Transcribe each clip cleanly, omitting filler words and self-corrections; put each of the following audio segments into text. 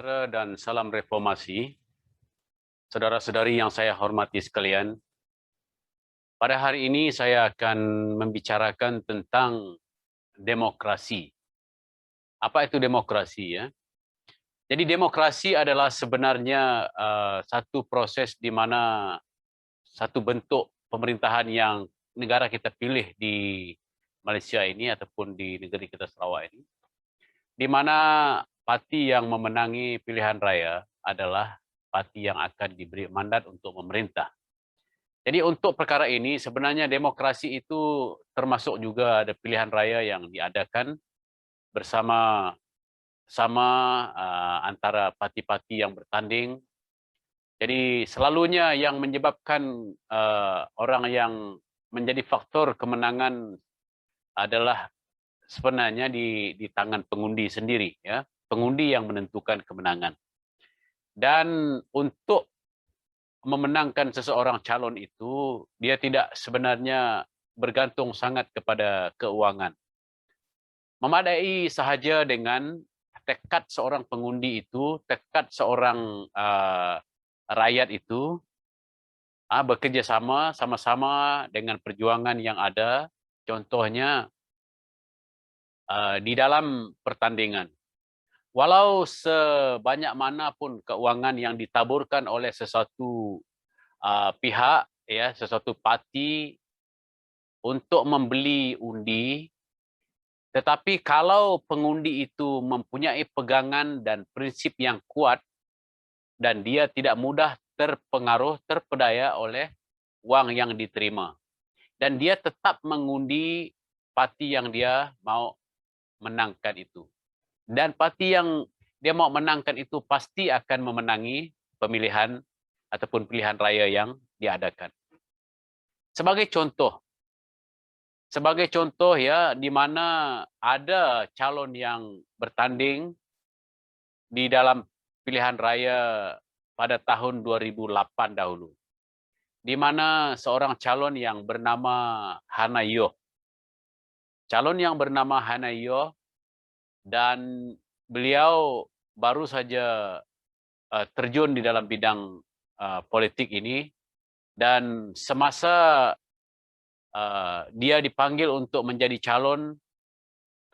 Saudara dan salam reformasi, saudara-saudari yang saya hormati sekalian. Pada hari ini saya akan membicarakan tentang demokrasi. Apa itu demokrasi ya? Jadi demokrasi adalah sebenarnya satu proses di mana satu bentuk pemerintahan yang negara kita pilih di Malaysia ini ataupun di negeri kita Sarawak ini, di mana parti yang memenangi pilihan raya adalah parti yang akan diberi mandat untuk memerintah. Jadi untuk perkara ini sebenarnya demokrasi itu termasuk juga ada pilihan raya yang diadakan bersama antara parti-parti yang bertanding. Jadi selalunya yang menyebabkan orang yang menjadi faktor kemenangan adalah sebenarnya di tangan pengundi sendiri, ya. Pengundi yang menentukan kemenangan. Dan untuk memenangkan seseorang calon itu, dia tidak sebenarnya bergantung sangat kepada keuangan. Memadai sahaja dengan tekad seorang pengundi itu, tekad seorang rakyat itu bekerja sama-sama dengan perjuangan yang ada, contohnya di dalam pertandingan. Walau sebanyak mana pun keuangan yang ditaburkan oleh sesuatu pihak, ya, sesuatu parti untuk membeli undi, tetapi kalau pengundi itu mempunyai pegangan dan prinsip yang kuat dan dia tidak mudah terpengaruh, terpedaya oleh wang yang diterima, dan dia tetap mengundi parti yang dia mau menangkan itu. Dan parti yang dia mau menangkan itu pasti akan memenangi pemilihan ataupun pilihan raya yang diadakan. Sebagai contoh ya, di mana ada calon yang bertanding di dalam pilihan raya pada tahun 2008 dahulu, di mana seorang calon yang bernama Hannah Yeoh. Calon yang bernama Hannah Yeoh, dan beliau baru saja terjun di dalam bidang politik ini, dan semasa dia dipanggil untuk menjadi calon,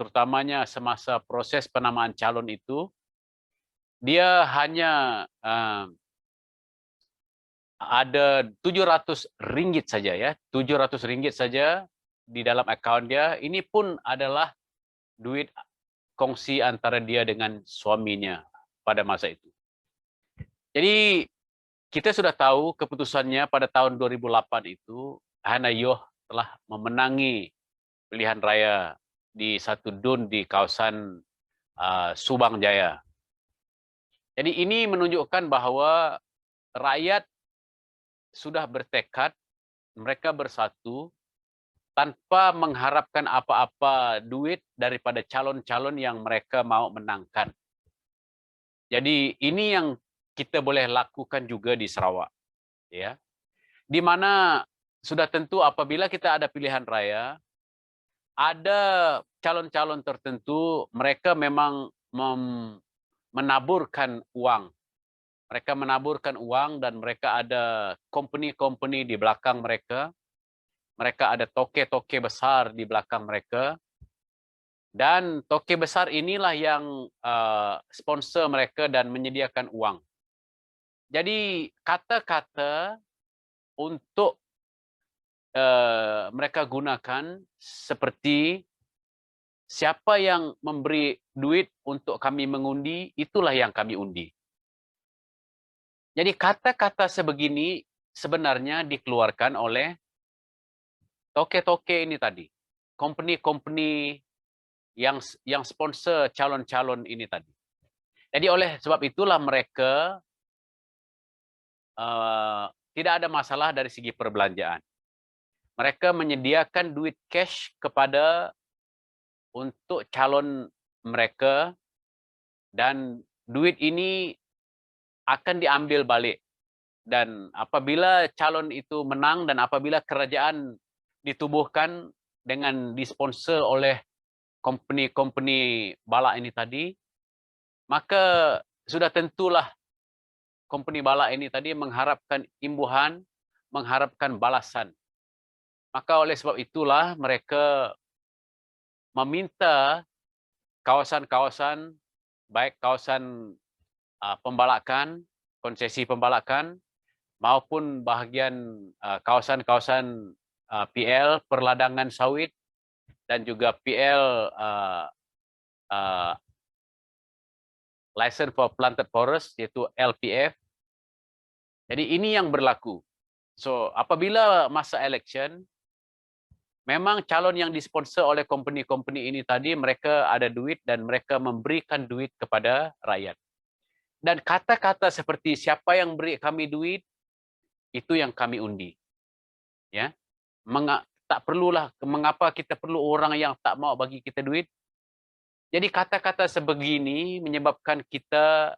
terutamanya semasa proses penamaan calon itu, dia hanya ada 700 ringgit saja, ya, 700 ringgit saja di dalam akaun dia. Ini pun adalah duit kongsi antara dia dengan suaminya pada masa itu. Jadi kita sudah tahu keputusannya pada tahun 2008 itu, Hannah Yeoh telah memenangi pilihan raya di satu DUN di kawasan Subang Jaya. Jadi ini menunjukkan bahwa rakyat sudah bertekad, mereka bersatu tanpa mengharapkan apa-apa duit daripada calon-calon yang mereka mau menangkan. Jadi ini yang kita boleh lakukan juga di Sarawak, ya. Di mana sudah tentu apabila kita ada pilihan raya, ada calon-calon tertentu mereka memang menaburkan uang. Mereka menaburkan uang dan mereka ada company-company di belakang mereka. Mereka ada toke-toke besar di belakang mereka. Dan toke besar inilah yang sponsor mereka dan menyediakan uang. Jadi kata-kata untuk mereka gunakan seperti siapa yang memberi duit untuk kami mengundi, itulah yang kami undi. Jadi kata-kata sebegini sebenarnya dikeluarkan oleh toke-toke ini tadi. Company-company yang sponsor calon-calon ini tadi. Jadi oleh sebab itulah mereka tidak ada masalah dari segi perbelanjaan. Mereka menyediakan duit cash kepada untuk calon mereka, dan duit ini akan diambil balik. Dan apabila calon itu menang dan apabila kerajaan ditubuhkan dengan disponsor oleh company-company balak ini tadi, maka sudah tentulah company bala ini tadi mengharapkan imbuhan, mengharapkan balasan. Maka oleh sebab itulah mereka meminta kawasan-kawasan, baik kawasan pembalakan, konsesi pembalakan, maupun bahagian kawasan-kawasan PL, perladangan sawit, dan juga PL License for Planted Forest, yaitu LPF. Jadi ini yang berlaku. So, apabila masa election, memang calon yang disponsor oleh company-company ini tadi, mereka ada duit dan mereka memberikan duit kepada rakyat. Dan kata-kata seperti siapa yang beri kami duit, itu yang kami undi. Ya, tak perlulah mengapa kita perlu orang yang tak mau bagi kita duit. Jadi kata-kata sebegini menyebabkan kita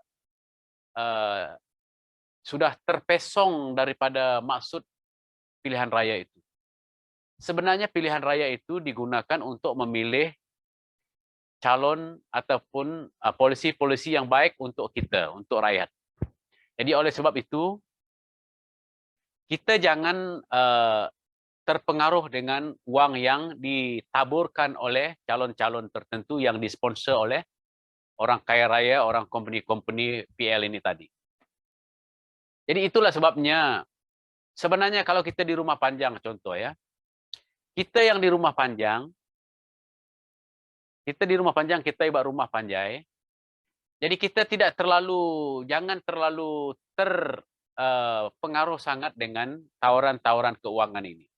sudah terpesong daripada maksud pilihan raya itu. Sebenarnya pilihan raya itu digunakan untuk memilih calon ataupun polisi-polisi yang baik untuk kita, untuk rakyat. Jadi oleh sebab itu, kita jangan terpengaruh dengan uang yang ditaburkan oleh calon-calon tertentu yang disponsor oleh orang kaya raya, orang company-company PL ini tadi. Jadi itulah sebabnya, sebenarnya kalau kita di rumah panjang contoh ya, kita yang di rumah panjang, kita ibarat rumah panjai. Jadi kita tidak terlalu, jangan terlalu terpengaruh sangat dengan tawaran-tawaran keuangan ini.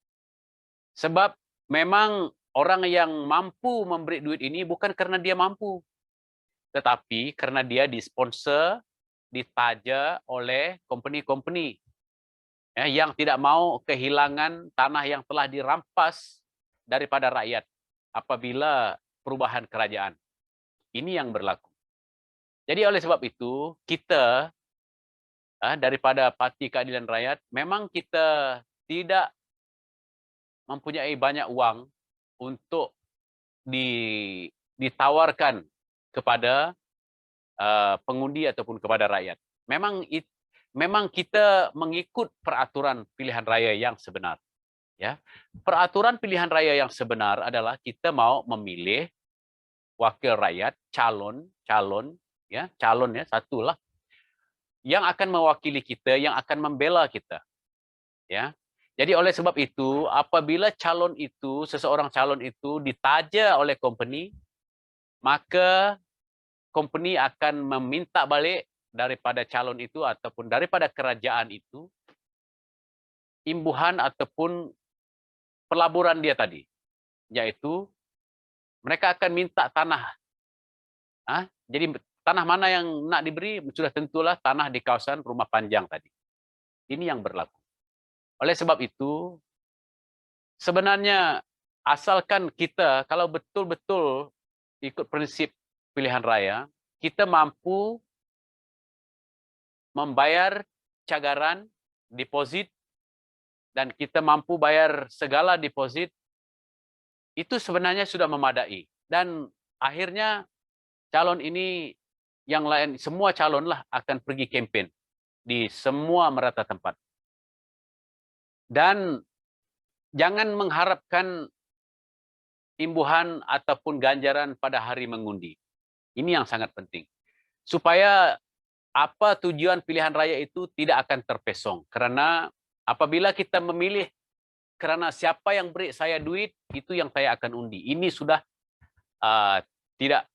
Sebab memang orang yang mampu memberi duit ini bukan karena dia mampu, tetapi karena dia disponsor, ditaja oleh company-company ya, yang tidak mau kehilangan tanah yang telah dirampas daripada rakyat apabila perubahan kerajaan. Ini yang berlaku. Jadi oleh sebab itu, kita daripada Parti Keadilan Rakyat, memang kita tidak mempunyai banyak uang untuk ditawarkan kepada pengundi ataupun kepada rakyat. Memang kita mengikut peraturan pilihan raya yang sebenar. Ya, peraturan pilihan raya yang sebenar adalah kita mau memilih wakil rakyat, calon ya satulah yang akan mewakili kita, yang akan membela kita. Ya. Jadi oleh sebab itu, apabila seseorang calon itu ditaja oleh company, maka company akan meminta balik daripada calon itu ataupun daripada kerajaan itu imbuhan ataupun pelaburan dia tadi, yaitu mereka akan minta tanah. Jadi tanah mana yang nak diberi, sudah tentulah tanah di kawasan rumah panjang tadi. Ini yang berlaku. Oleh sebab itu, sebenarnya asalkan kita, kalau betul-betul ikut prinsip pilihan raya, kita mampu membayar cagaran, deposit, dan kita mampu bayar segala deposit, itu sebenarnya sudah memadai. Dan akhirnya calon ini, yang lain, semua calon lah akan pergi campaign di semua merata tempat. Dan jangan mengharapkan imbuhan ataupun ganjaran pada hari mengundi. Ini yang sangat penting. Supaya apa tujuan pilihan raya itu tidak akan terpesong. Karena apabila kita memilih karena siapa yang beri saya duit, itu yang saya akan undi. Ini sudah tidak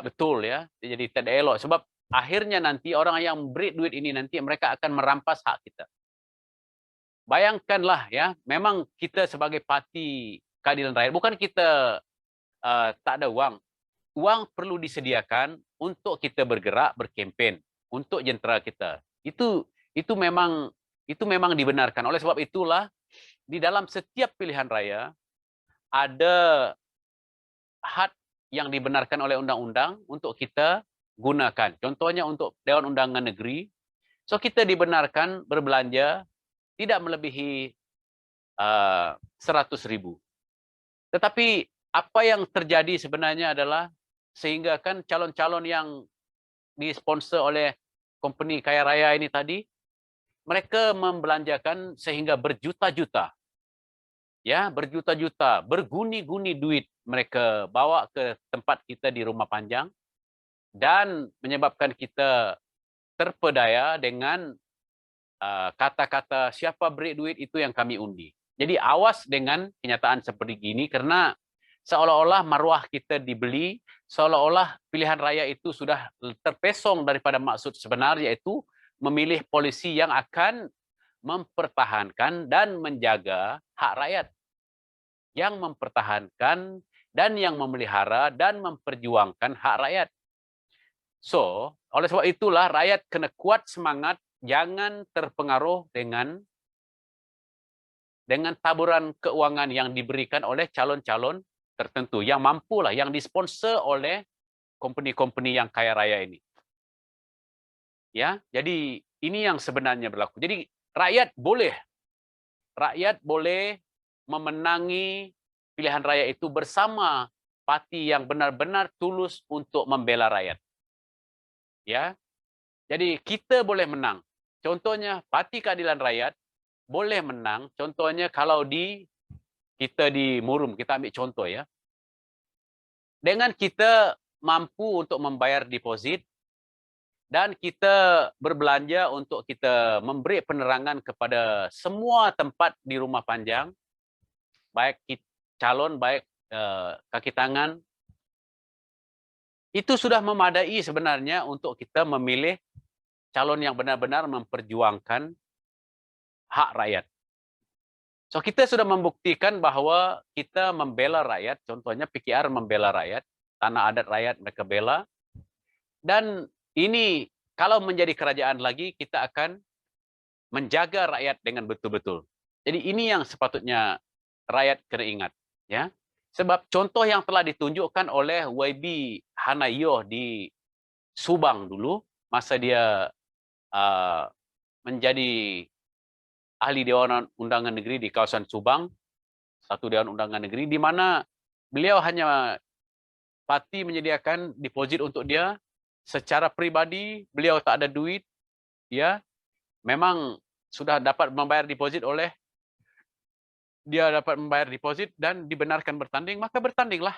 betul ya. Jadi tidak elok. Sebab akhirnya nanti orang yang beri duit ini nanti mereka akan merampas hak kita. Bayangkanlah ya, memang kita sebagai Parti Keadilan Rakyat, bukan kita tak ada uang. Uang perlu disediakan untuk kita bergerak, berkempen, untuk jentera kita. Itu memang dibenarkan. Oleh sebab itulah, di dalam setiap pilihan raya, ada hak yang dibenarkan oleh undang-undang untuk kita gunakan. Contohnya untuk Dewan Undangan Negeri, so kita dibenarkan berbelanja tidak melebihi 100.000. Tetapi apa yang terjadi sebenarnya adalah sehingga kan calon-calon yang disponsor oleh company kaya raya ini tadi, mereka membelanjakan sehingga berjuta-juta, ya, berjuta-juta, berguni-guni duit mereka bawa ke tempat kita di Rumah Panjang dan menyebabkan kita terpedaya dengan kata-kata siapa beri duit itu yang kami undi. Jadi awas dengan kenyataan seperti ini karena seolah-olah maruah kita dibeli, seolah-olah pilihan raya itu sudah terpesong daripada maksud sebenar, yaitu memilih polisi yang akan mempertahankan dan menjaga hak rakyat, yang mempertahankan dan yang memelihara dan memperjuangkan hak rakyat. So, oleh sebab itulah rakyat kena kuat semangat, jangan terpengaruh dengan taburan keuangan yang diberikan oleh calon-calon tertentu yang mampulah, yang disponsor oleh company-company yang kaya raya ini. Ya, jadi ini yang sebenarnya berlaku. Jadi rakyat boleh memenangi pilihan raya itu bersama parti yang benar-benar tulus untuk membela rakyat. Ya, jadi kita boleh menang. Contohnya Parti Keadilan Rakyat boleh menang. Contohnya kalau kita di Murum, kita ambil contoh ya. Dengan kita mampu untuk membayar deposit dan kita berbelanja untuk kita memberi penerangan kepada semua tempat di Rumah Panjang, baik calon, baik kaki tangan, itu sudah memadai sebenarnya untuk kita memilih calon yang benar-benar memperjuangkan hak rakyat. So kita sudah membuktikan bahwa kita membela rakyat, contohnya PKR membela rakyat, tanah adat rakyat mereka bela, dan ini kalau menjadi kerajaan lagi kita akan menjaga rakyat dengan betul-betul. Jadi ini yang sepatutnya rakyat kena ingat, ya. Sebab contoh yang telah ditunjukkan oleh YB Hanayoh di Subang dulu, masa dia menjadi ahli Dewan Undangan Negeri di kawasan Subang, satu Dewan Undangan Negeri, di mana beliau hanya parti menyediakan deposit untuk dia, secara pribadi beliau tak ada duit, ya, memang sudah dapat membayar deposit dan dibenarkan bertanding, maka bertandinglah.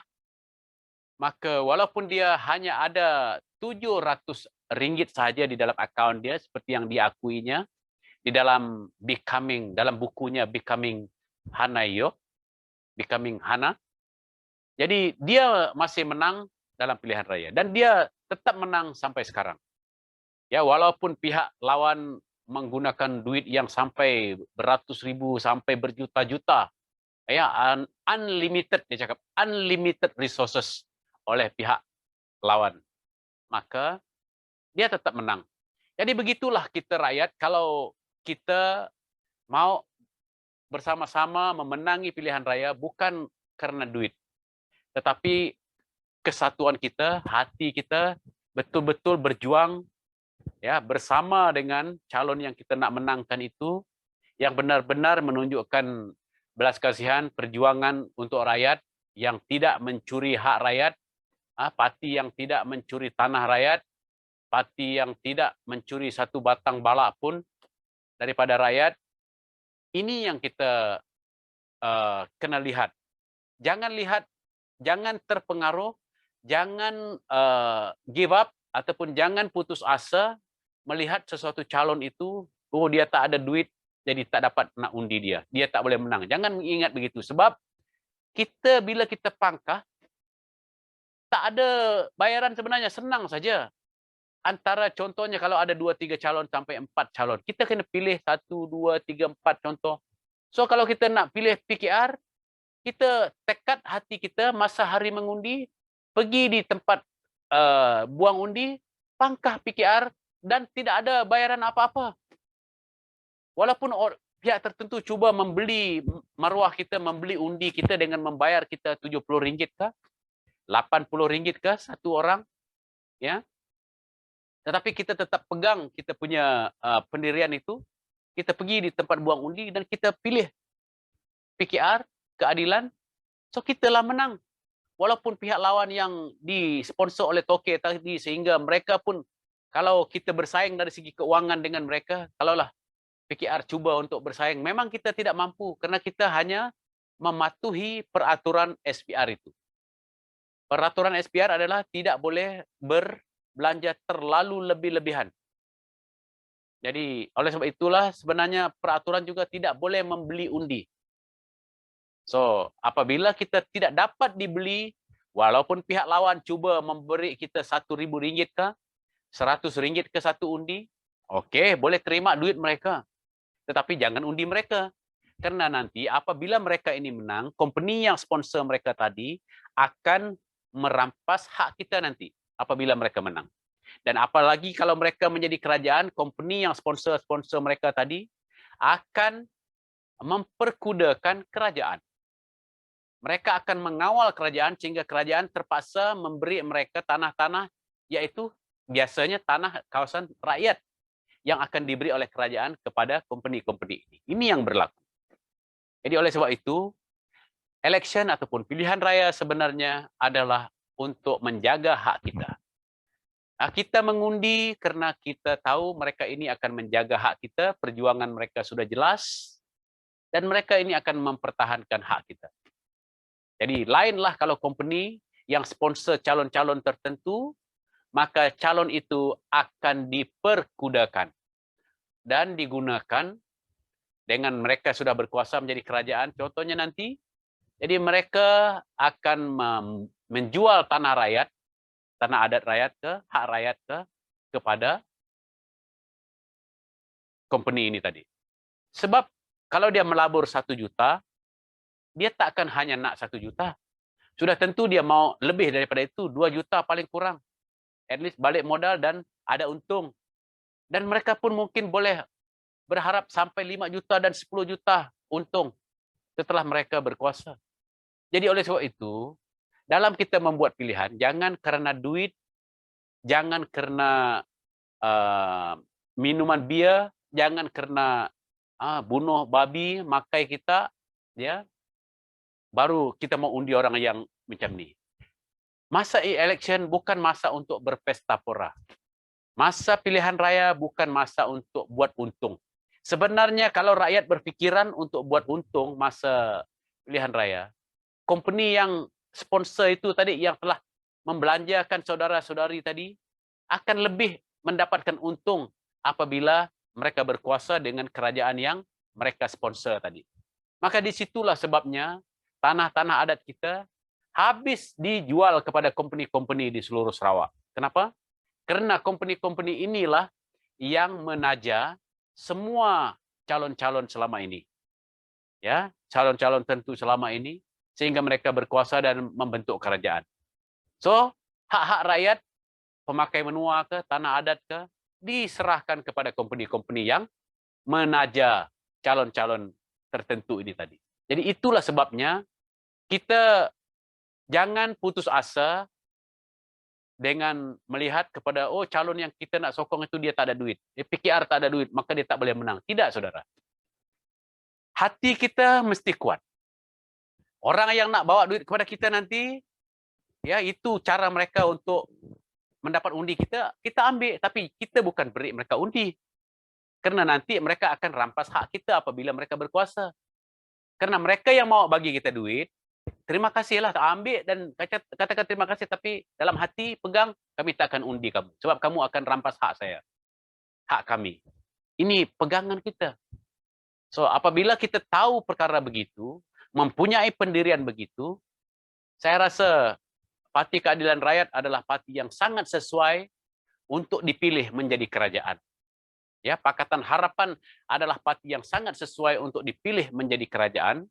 Maka walaupun dia hanya ada RM700 saja di dalam akaun dia, seperti yang diakuinya, di dalam dalam bukunya Becoming Hanayoh, Becoming Hana. Jadi dia masih menang dalam pilihan raya dan dia tetap menang sampai sekarang. Ya, walaupun pihak lawan menggunakan duit yang sampai beratus ribu sampai berjuta-juta, ya, unlimited, dia cakap unlimited resources oleh pihak lawan, maka dia tetap menang. Jadi begitulah kita rakyat, kalau kita mau bersama-sama memenangi pilihan raya bukan karena duit, tetapi kesatuan kita, hati kita betul-betul berjuang, ya, bersama dengan calon yang kita nak menangkan itu, yang benar-benar menunjukkan belas kasihan, perjuangan untuk rakyat, yang tidak mencuri hak rakyat, parti yang tidak mencuri tanah rakyat, parti yang tidak mencuri satu batang balak pun daripada rakyat. Ini yang kita kena lihat. Jangan terpengaruh, jangan give up, ataupun jangan putus asa melihat sesuatu calon itu, oh dia tak ada duit, jadi tak dapat nak undi dia tak boleh menang. Jangan ingat begitu, sebab bila kita pangkah, tak ada bayaran sebenarnya, senang saja. Antara contohnya kalau ada 2-3 calon sampai 4 calon, kita kena pilih 1, 2, 3, 4 contoh. So kalau kita nak pilih PKR, kita tekad hati kita masa hari mengundi, pergi di tempat buang undi, pangkah PKR dan tidak ada bayaran apa-apa. Walaupun pihak tertentu cuba membeli maruah kita, membeli undi kita dengan membayar kita RM70 kah, RM80 kah satu orang, ya. Tetapi kita tetap pegang kita punya pendirian itu, kita pergi di tempat buang undi dan kita pilih PKR, keadilan, so kita lah menang. Walaupun pihak lawan yang disponsor oleh toke tadi, sehingga mereka pun Kalau kita bersaing dari segi keuangan dengan mereka, kalaulah PKR cuba untuk bersaing, memang kita tidak mampu karena kita hanya mematuhi peraturan SPR itu. Peraturan SPR adalah tidak boleh berbelanja terlalu lebih-lebihan. Jadi oleh sebab itulah sebenarnya peraturan juga tidak boleh membeli undi. So, apabila kita tidak dapat dibeli, walaupun pihak lawan cuba memberi kita RM1.000 kah, RM100 ke satu undi, okey, boleh terima duit mereka. Tetapi jangan undi mereka. Karena nanti apabila mereka ini menang, company yang sponsor mereka tadi akan merampas hak kita nanti apabila mereka menang. Dan apalagi kalau mereka menjadi kerajaan, company yang sponsor mereka tadi akan memperkudakan kerajaan. Mereka akan mengawal kerajaan sehingga kerajaan terpaksa memberi mereka tanah-tanah, yaitu biasanya tanah kawasan rakyat yang akan diberi oleh kerajaan kepada company-company ini. Ini yang berlaku. Jadi oleh sebab itu, election ataupun pilihan raya sebenarnya adalah untuk menjaga hak kita. Nah, kita mengundi karena kita tahu mereka ini akan menjaga hak kita, perjuangan mereka sudah jelas, dan mereka ini akan mempertahankan hak kita. Jadi lainlah kalau company yang sponsor calon-calon tertentu, maka calon itu akan diperkudakan dan digunakan dengan mereka sudah berkuasa menjadi kerajaan. Contohnya nanti, jadi mereka akan menjual tanah rakyat, tanah adat rakyat hak rakyat kepada company ini tadi. Sebab kalau dia melabur 1 juta, dia tak akan hanya nak 1 juta. Sudah tentu dia mau lebih daripada itu, 2 juta paling kurang. At least balik modal dan ada untung. Dan mereka pun mungkin boleh berharap sampai 5 juta dan 10 juta untung setelah mereka berkuasa. Jadi oleh sebab itu, dalam kita membuat pilihan, jangan karena duit, jangan karena minuman bir, jangan karena bunuh babi, makai kita, ya, baru kita mau undi orang yang macam ni. Masa election bukan masa untuk berpesta pora. Masa pilihan raya bukan masa untuk buat untung. Sebenarnya kalau rakyat berfikiran untuk buat untung masa pilihan raya, company yang sponsor itu tadi yang telah membelanjakan saudara-saudari tadi akan lebih mendapatkan untung apabila mereka berkuasa dengan kerajaan yang mereka sponsor tadi. Maka disitulah sebabnya tanah-tanah adat kita habis dijual kepada company-company di seluruh Sarawak. Kenapa? Karena company-company inilah yang menaja semua calon-calon selama ini. Ya, calon-calon tentu selama ini sehingga mereka berkuasa dan membentuk kerajaan. So, hak-hak rakyat, pemakai menua ke, tanah adat ke, diserahkan kepada company-company yang menaja calon-calon tertentu ini tadi. Jadi itulah sebabnya kita jangan putus asa dengan melihat kepada, oh calon yang kita nak sokong itu dia tak ada duit. PKR tak ada duit, maka dia tak boleh menang. Tidak, saudara. Hati kita mesti kuat. Orang yang nak bawa duit kepada kita nanti, ya itu cara mereka untuk mendapat undi kita ambil. Tapi kita bukan beri mereka undi. Karena nanti mereka akan rampas hak kita apabila mereka berkuasa. Karena mereka yang mau bagi kita duit, terima kasihlah, ambil dan katakan terima kasih, tapi dalam hati pegang, kami tak akan undi kamu. Sebab kamu akan rampas hak saya, hak kami. Ini pegangan kita. So, apabila kita tahu perkara begitu, mempunyai pendirian begitu, saya rasa Parti Keadilan Rakyat adalah parti yang sangat sesuai untuk dipilih menjadi kerajaan. Ya, Pakatan Harapan adalah parti yang sangat sesuai untuk dipilih menjadi kerajaan.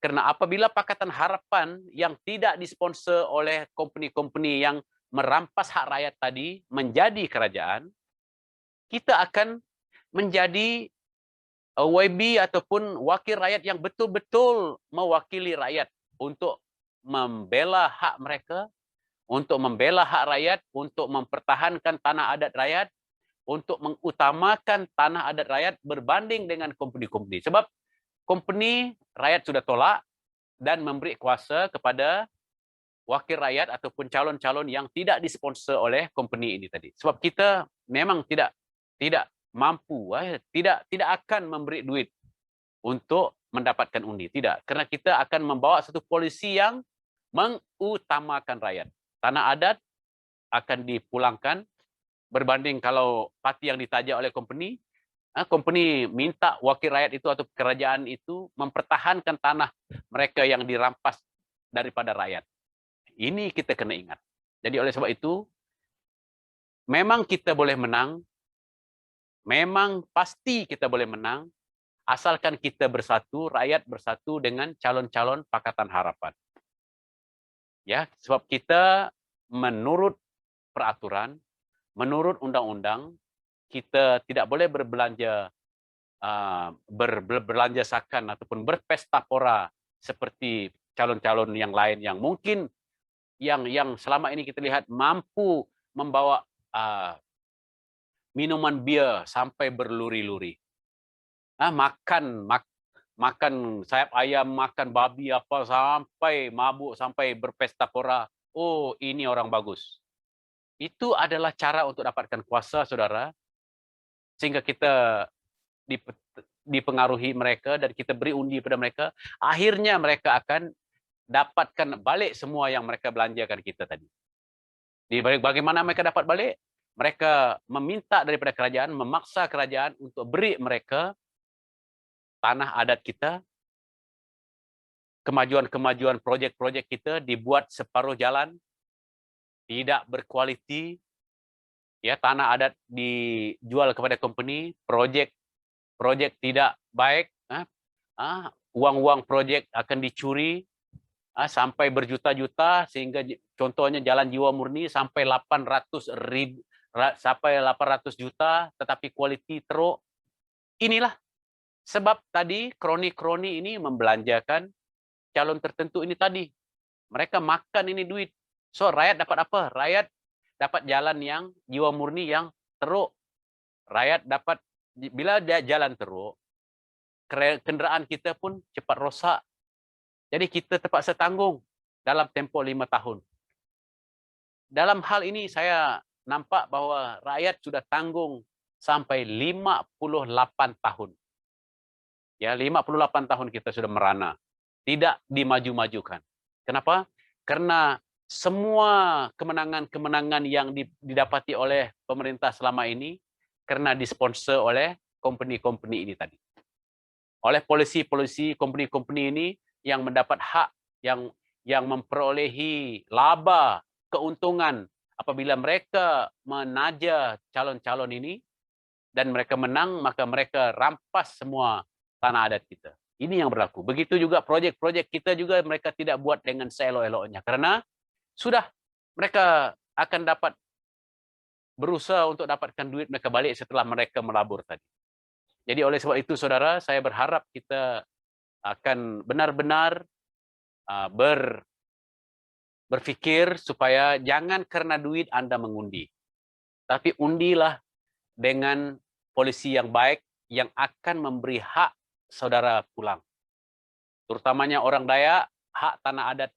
Karena apabila Pakatan Harapan yang tidak disponsor oleh company-company yang merampas hak rakyat tadi menjadi kerajaan, kita akan menjadi YB ataupun wakil rakyat yang betul-betul mewakili rakyat untuk membela hak mereka, untuk membela hak rakyat, untuk mempertahankan tanah adat rakyat, untuk mengutamakan tanah adat rakyat berbanding dengan company-company. Sebab company rakyat sudah tolak dan memberi kuasa kepada wakil rakyat ataupun calon-calon yang tidak disponsor oleh company ini tadi. Sebab kita memang tidak mampu, tidak akan memberi duit untuk mendapatkan undi, tidak. Karena kita akan membawa satu polisi yang mengutamakan rakyat. Tanah adat akan dipulangkan berbanding kalau parti yang ditajak oleh company, company minta wakil rakyat itu atau kerajaan itu mempertahankan tanah mereka yang dirampas daripada rakyat. Ini kita kena ingat. Jadi oleh sebab itu, memang kita boleh menang, memang pasti kita boleh menang, asalkan kita bersatu, rakyat bersatu dengan calon-calon Pakatan Harapan. Ya, sebab kita menurut peraturan, menurut undang-undang, kita tidak boleh berbelanja berbelanjasakan ataupun berpesta pora seperti calon-calon yang lain yang mungkin yang selama ini kita lihat mampu membawa minuman bir sampai berluri-luri, makan sayap ayam, makan babi apa sampai mabuk, sampai berpesta pora. Oh, ini orang bagus. Itu adalah cara untuk dapatkan kuasa, saudara, sehingga kita dipengaruhi mereka dan kita beri undi pada mereka. Akhirnya mereka akan dapatkan balik semua yang mereka belanjakan kita tadi. Bagaimana mereka dapat balik? Mereka meminta daripada kerajaan, memaksa kerajaan untuk beri mereka tanah adat kita, kemajuan-kemajuan projek-projek kita dibuat separuh jalan, tidak berkualiti, ya, tanah adat dijual kepada company, projek tidak baik, uang-uang projek akan dicuri, sampai berjuta-juta, sehingga contohnya Jalan Jiwa Murni sampai 800 juta, tetapi kualiti teruk. Inilah sebab tadi kroni-kroni ini membelanjakan calon tertentu ini tadi. Mereka makan ini duit. So rakyat dapat apa? Rakyat dapat jalan yang jiwa murni yang teruk. Rakyat dapat, bila dia jalan teruk, kenderaan kita pun cepat rosak. Jadi kita terpaksa tanggung dalam tempoh 5 tahun. Dalam hal ini saya nampak bahwa rakyat sudah tanggung sampai 58 tahun. Ya, 58 tahun kita sudah merana. Tidak dimaju-majukan. Kenapa? Karena semua kemenangan-kemenangan yang didapati oleh pemerintah selama ini karena disponsor oleh company-company ini tadi. Oleh polisi-polisi, company-company ini yang mendapat hak, yang memperolehi laba, keuntungan apabila mereka menaja calon-calon ini dan mereka menang, maka mereka rampas semua tanah adat kita. Ini yang berlaku. Begitu juga proyek-proyek kita juga mereka tidak buat dengan seelok-eloknya karena sudah mereka akan dapat berusaha untuk dapatkan duit mereka balik setelah mereka melabur tadi. Jadi oleh sebab itu, saudara, saya berharap kita akan benar-benar berpikir supaya jangan karena duit Anda mengundi. Tapi undilah dengan polisi yang baik yang akan memberi hak saudara pulang. Terutamanya orang Dayak, hak tanah adat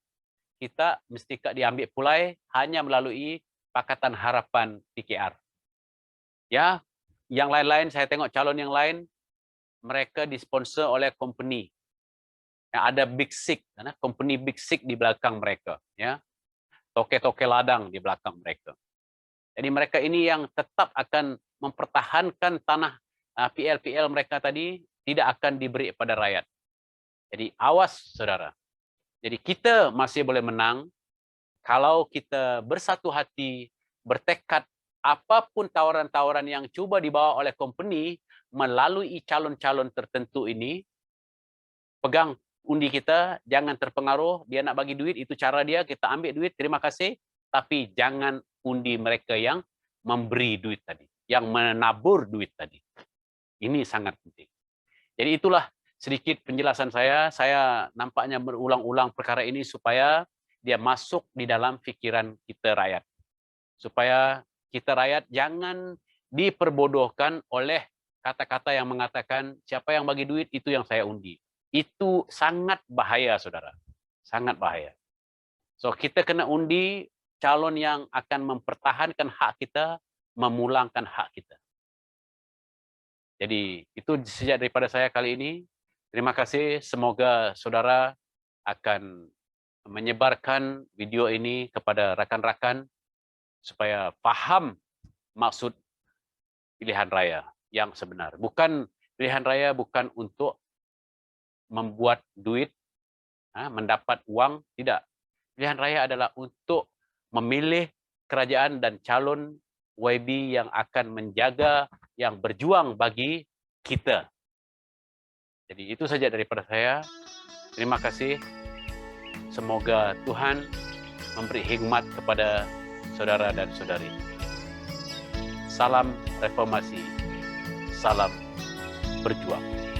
kita mesti diambil pulai hanya melalui Pakatan Harapan PKR. Ya, yang lain-lain saya tengok calon yang lain mereka disponsor oleh company. Yang ada Big Six, company Big Six di belakang mereka, ya. Toke-toke ladang di belakang mereka. Jadi mereka ini yang tetap akan mempertahankan tanah PL-PL mereka tadi tidak akan diberi pada rakyat. Jadi awas, saudara. Jadi kita masih boleh menang kalau kita bersatu hati, bertekad apapun tawaran-tawaran yang coba dibawa oleh company melalui calon-calon tertentu ini, pegang undi kita, jangan terpengaruh, dia nak bagi duit, itu cara dia, kita ambil duit, terima kasih, tapi jangan undi mereka yang memberi duit tadi, yang menabur duit tadi. Ini sangat penting. Jadi itulah sedikit penjelasan saya nampaknya berulang-ulang perkara ini supaya dia masuk di dalam pikiran kita rakyat. Supaya kita rakyat jangan diperbodohkan oleh kata-kata yang mengatakan siapa yang bagi duit itu yang saya undi. Itu sangat bahaya, saudara. Sangat bahaya. So kita kena undi calon yang akan mempertahankan hak kita, memulangkan hak kita. Jadi itu sejak daripada saya kali ini. Terima kasih. Semoga saudara akan menyebarkan video ini kepada rakan-rakan supaya faham maksud pilihan raya yang sebenar. Bukan pilihan raya bukan untuk membuat duit, mendapat uang, tidak. Pilihan raya adalah untuk memilih kerajaan dan calon YB yang akan menjaga, yang berjuang bagi kita. Jadi itu saja daripada saya. Terima kasih. Semoga Tuhan memberi hikmat kepada saudara dan saudari. Salam reformasi. Salam berjuang.